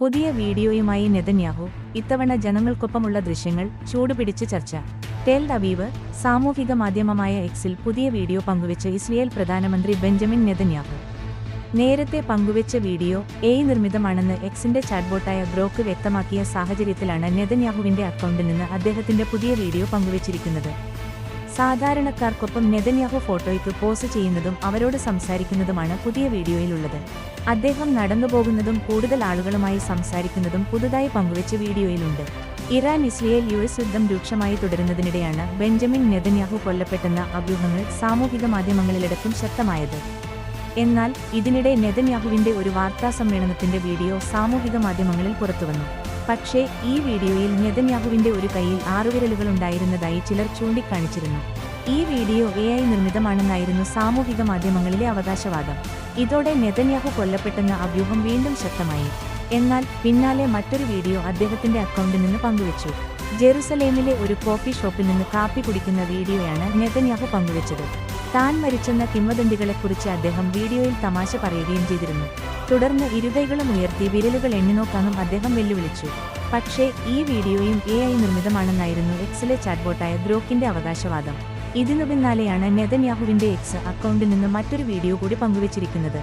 പുതിയ വീഡിയോയുമായി നെതന്യാഹു, ഇത്തവണ ജനങ്ങൾക്കൊപ്പമുള്ള ദൃശ്യങ്ങൾ, ചൂടുപിടിച്ച് ചർച്ച. ടെൽ അവീവ് സാമൂഹിക മാധ്യമമായ എക്സിൽ പുതിയ വീഡിയോ പങ്കുവെച്ച് ഇസ്രയേൽ പ്രധാനമന്ത്രി ബെഞ്ചമിൻ നെതന്യാഹു. നേരത്തെ പങ്കുവെച്ച വീഡിയോ AI നിർമ്മിതമാണെന്ന് എക്സിന്റെ ചാറ്റ്ബോട്ടായ ഗ്രോക്ക് വ്യക്തമാക്കിയ സാഹചര്യത്തിലാണ് നെതന്യാഹുവിന്റെ അക്കൗണ്ടിൽ നിന്ന് അദ്ദേഹത്തിന്റെ പുതിയ വീഡിയോ പങ്കുവച്ചിരിക്കുന്നത്. സാധാരണക്കാർക്കൊപ്പം നെതന്യാഹു ഫോട്ടോയ്ക്ക് പോസ് ചെയ്യുന്നതും അവരോട് സംസാരിക്കുന്നതുമാണ് പുതിയ വീഡിയോയിലുള്ളത്. അദ്ദേഹം നടന്നുപോകുന്നതും കൂടുതൽ ആളുകളുമായി സംസാരിക്കുന്നതും പുതുതായി പങ്കുവെച്ച വീഡിയോയിലുണ്ട്. ഇറാൻ-ഇസ്രയേൽ US യുദ്ധം രൂക്ഷമായി തുടരുന്നതിനിടെയാണ് ബെഞ്ചമിൻ നെതന്യാഹു കൊല്ലപ്പെട്ടെന്ന അഭ്യൂഹങ്ങൾ സാമൂഹിക മാധ്യമങ്ങളിലടക്കം ശക്തമായത്. എന്നാൽ ഇതിനിടെ നെതന്യാഹുവിന്റെ ഒരു വാർത്താസമ്മേളനത്തിന്റെ വീഡിയോ സാമൂഹിക മാധ്യമങ്ങളിൽ പുറത്തുവന്നു. പക്ഷേ ഈ വീഡിയോയിൽ നെതന്യാഹുവിന്റെ ഒരു കൈയിൽ 6 വിരലുകളുണ്ടായിരുന്നതായി ചിലർ ചൂണ്ടിക്കാണിച്ചിരുന്നു. ഈ വീഡിയോ AI നിർമ്മിതമാണെന്നായിരുന്നു സാമൂഹിക മാധ്യമങ്ങളിലെ അവകാശവാദം. ഇതോടെ നെതന്യാഹു കൊല്ലപ്പെട്ടെന്ന അഭ്യൂഹം വീണ്ടും ശക്തമായി. എന്നാൽ പിന്നാലെ മറ്റൊരു വീഡിയോ അദ്ദേഹത്തിന്റെ അക്കൗണ്ടിൽ നിന്ന് പങ്കുവച്ചു. ജെറുസലേമിലെ ഒരു കോഫി ഷോപ്പിൽ നിന്ന് കാപ്പി കുടിക്കുന്ന വീഡിയോയാണ് നെതന്യാഹു പങ്കുവച്ചത്. താൻ മരിച്ചെന്ന കിംവദന്തികളെക്കുറിച്ച് അദ്ദേഹം വീഡിയോയിൽ തമാശ പറയുകയും ചെയ്തിരുന്നു. തുടർന്ന് ഇരുകൈകളും ഉയർത്തി വിരലുകൾ എണ്ണിനോക്കാനും അദ്ദേഹം വെല്ലുവിളിച്ചു. പക്ഷേ ഈ വീഡിയോയും AI നിർമ്മിതമാണെന്നായിരുന്നു എക്സിലെ ചാറ്റ്ബോട്ടായ ഗ്രോക്കിന്റെ അവകാശവാദം. ഇതിനു പിന്നാലെയാണ് നെതന്യാഹുവിന്റെ എക്സ് അക്കൗണ്ടിൽ നിന്ന് മറ്റൊരു വീഡിയോ കൂടി പങ്കുവച്ചിരിക്കുന്നത്.